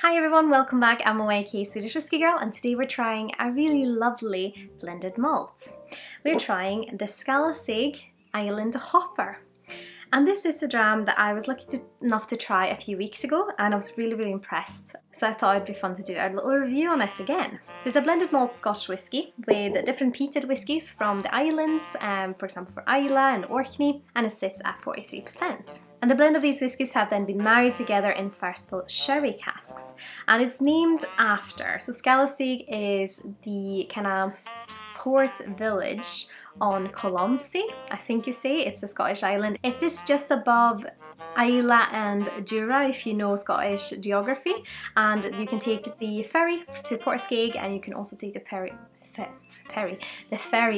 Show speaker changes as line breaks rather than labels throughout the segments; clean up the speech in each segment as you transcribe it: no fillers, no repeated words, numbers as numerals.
Hi everyone, welcome back. I'm YK Swedish Whiskey Girl and today we're trying a really lovely blended malt. We're trying the Scalasaig Island Hopper. And this is a dram that I was lucky enough to try a few weeks ago and I was really impressed. So I thought it'd be fun to do a little review on it again. So it's a blended malt Scotch whisky with different peated whiskies from the islands, for example for Islay and Orkney, and it sits at 43%. And the blend of these whiskies have then been married together in first fill sherry casks. And it's named after, so Scalasaig is the kind of port village on Colonsay, I think you say. It's a Scottish island. It sits just above Islay and Jura, if you know Scottish geography, and you can take the ferry to Portskeag and you can also take the ferry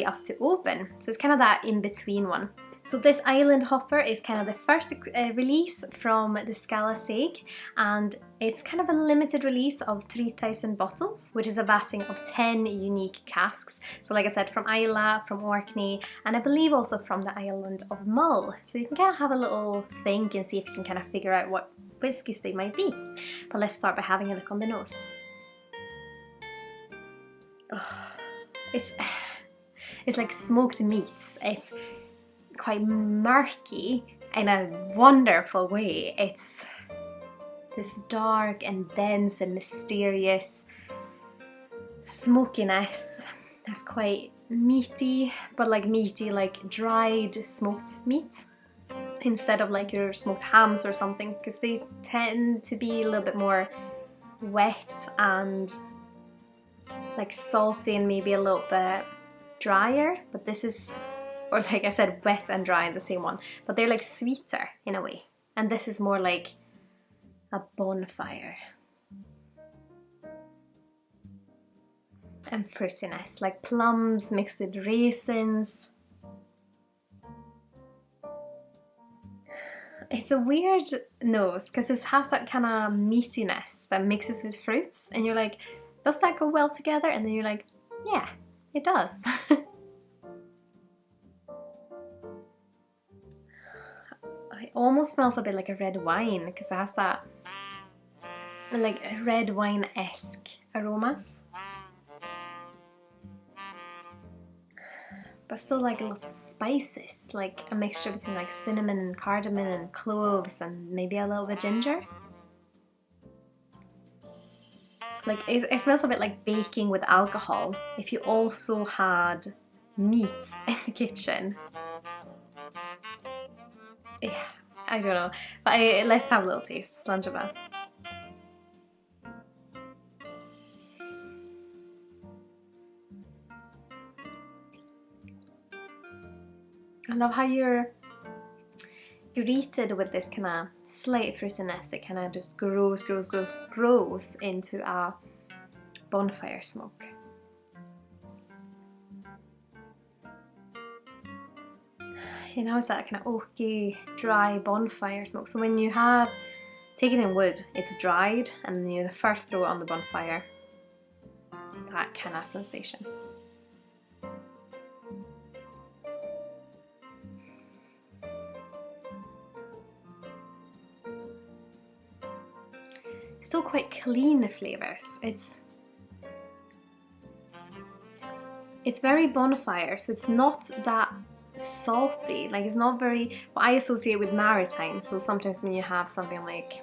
up to Oban. So it's kind of that in-between one. So this Island Hopper is kind of the first release from the Scalasaig, and it's kind of a limited release of 3,000 bottles, which is a vatting of 10 unique casks. So like I said, from Islay, from Orkney, and I believe also from the island of Mull. So you can kind of have a little think and see if you can kind of figure out what whiskies they might be. But let's start by having a look on the nose. Oh, it's like smoked meats. It's quite murky in a wonderful way. It's this dark and dense and mysterious smokiness that's quite meaty, but like meaty like dried smoked meat instead of like your smoked hams or something, because they tend to be a little bit more wet and like salty and maybe a little bit drier, but this is, or like I said, wet and dry in the same one, but they're like sweeter in a way. And this is more like a bonfire. And fruitiness, like plums mixed with raisins. It's a weird nose because it has that kind of meatiness that mixes with fruits, and you're like, does that go well together? And then you're like, yeah, it does. It almost smells a bit like a red wine because it has that like red wine-esque aromas, but still like lots of spices, like a mixture between like cinnamon and cardamom and cloves and maybe a little bit ginger. Like it smells a bit like baking with alcohol if you also had meat in the kitchen. Yeah, I don't know, but let's have a little taste. Slanjaba. I love how you're greeted with this kind of slight fruitiness that kind of just grows into a bonfire smoke. You know, it's that kind of oaky, dry bonfire smoke. So when you have taken in wood, it's dried, and then you first throw it on the bonfire. That kind of sensation. Still quite clean flavors. It's very bonfire, so it's not that salty, like it's not very, what I associate with maritime. So sometimes when you have something like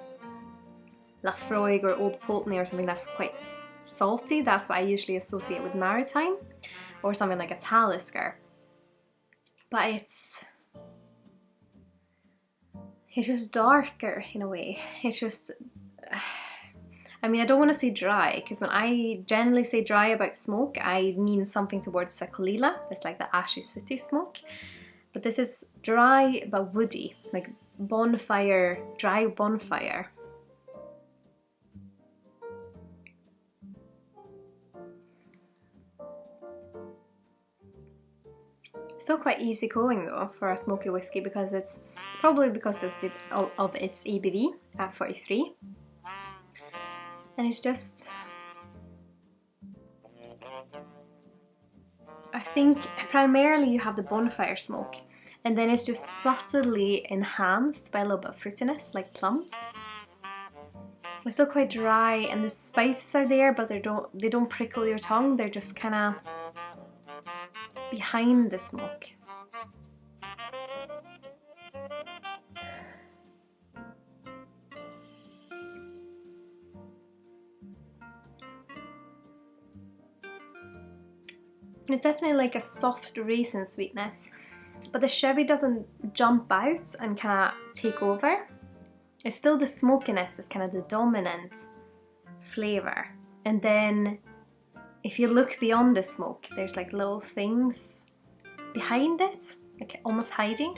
Lafroig or Old Pulteney or something that's quite salty, that's what I usually associate with maritime, or something like a Talisker. But it's just darker in a way. It's just, I mean, I don't want to say dry, because when I generally say dry about smoke, I mean something towards Sakolila. It's like the ashy, sooty smoke. But this is dry but woody, like bonfire, dry bonfire. Still quite easy going though for a smoky whiskey, because it's probably because it's of its ABV at 43. And it's just, I think primarily you have the bonfire smoke, and then it's just subtly enhanced by a little bit of fruitiness, like plums. It's still quite dry, and the spices are there, but they don't prickle your tongue. They're just kind of behind the smoke. It's definitely like a soft raisin sweetness, but the sherry doesn't jump out and kind of take over. It's still the smokiness is kind of the dominant flavour. And then if you look beyond the smoke, there's like little things behind it, like almost hiding.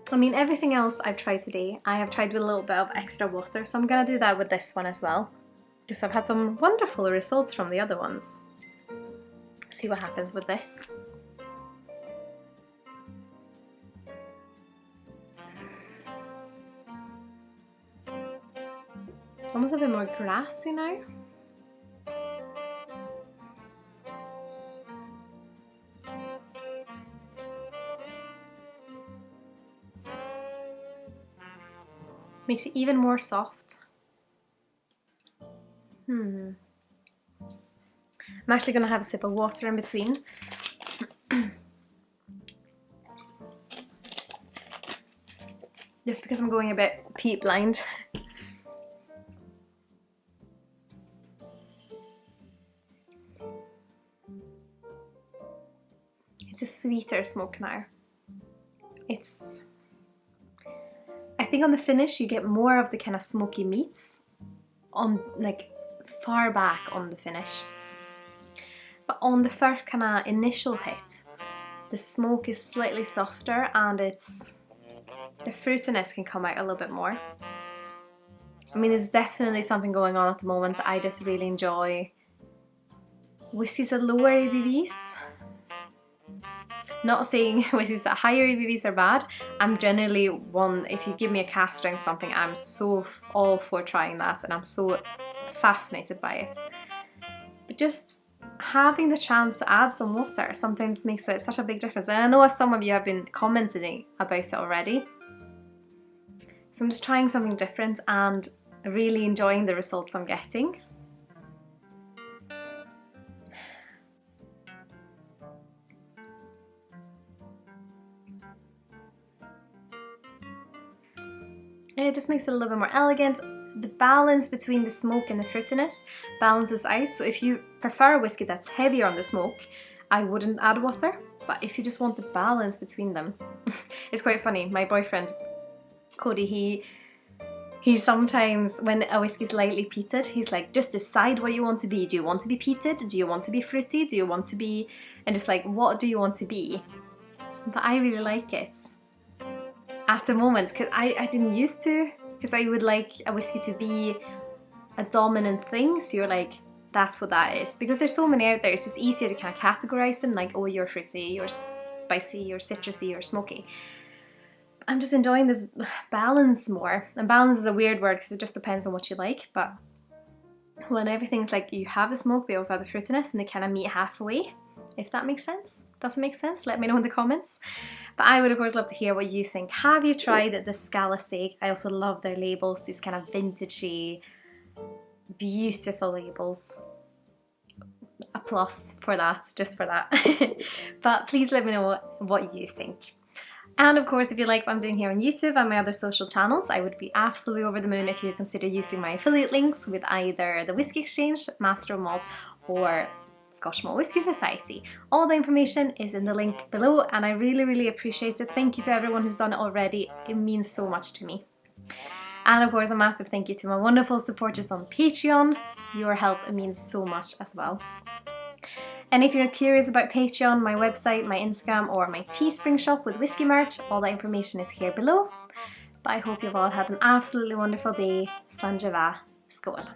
I mean, everything else I've tried today, I have tried with a little bit of extra water, so I'm going to do that with this one as well. Because I've had some wonderful results from the other ones. See what happens with this. Almost a bit more grassy now. Makes it even more soft. I'm actually going to have a sip of water in between. Just because I'm going a bit peat blind. It's a sweeter smoke now. I think on the finish you get more of the kind of smoky meats on like far back on the finish. But on the first kind of initial hit, the smoke is slightly softer and the fruitiness can come out a little bit more. I mean, there's definitely something going on at the moment that I just really enjoy. Whiskies at lower ABVs. Not saying whiskies at higher ABVs are bad. I'm generally one, if you give me a cask strength something, I'm so all for trying that, and I'm so fascinated by it. But just having the chance to add some water sometimes makes it such a big difference. And I know some of you have been commenting about it already. So I'm just trying something different and really enjoying the results I'm getting. And it just makes it a little bit more elegant. The balance between the smoke and the fruitiness balances out. So if you prefer a whiskey that's heavier on the smoke, I wouldn't add water. But if you just want the balance between them, it's quite funny. My boyfriend, Cody, he sometimes, when a whiskey's lightly peated, he's like, just decide what you want to be. Do you want to be peated? Do you want to be fruity? Do you want to be... And it's like, what do you want to be? But I really like it. At the moment, because I didn't used to, because I would like a whiskey to be a dominant thing, so you're like, that's what that is. Because there's so many out there, it's just easier to kind of categorize them, like, oh, you're fruity, you're spicy, you're citrusy, you're smoky. I'm just enjoying this balance more. And balance is a weird word because it just depends on what you like, but when everything's like, you have the smoke, but you also have the fruitiness, and they kind of meet halfway, if that makes sense. Doesn't make sense? Let me know in the comments. But I would of course love to hear what you think. Have you tried the Scalasaig? I also love their labels, these kind of vintagey, beautiful labels. A plus for that, just for that. But please let me know what you think. And of course, if you like what I'm doing here on YouTube and my other social channels, I would be absolutely over the moon if you consider using my affiliate links with either the Whiskey Exchange, Master of Malt, or Scotch Malt Whisky Society. All the information is in the link below, and I really, really appreciate it. Thank you to everyone who's done it already. It means so much to me. And of course, a massive thank you to my wonderful supporters on Patreon. Your help means so much as well. And if you're curious about Patreon, my website, my Instagram, or my Teespring shop with whiskey merch, all that information is here below. But I hope you've all had an absolutely wonderful day. Slán de bheith. Skål.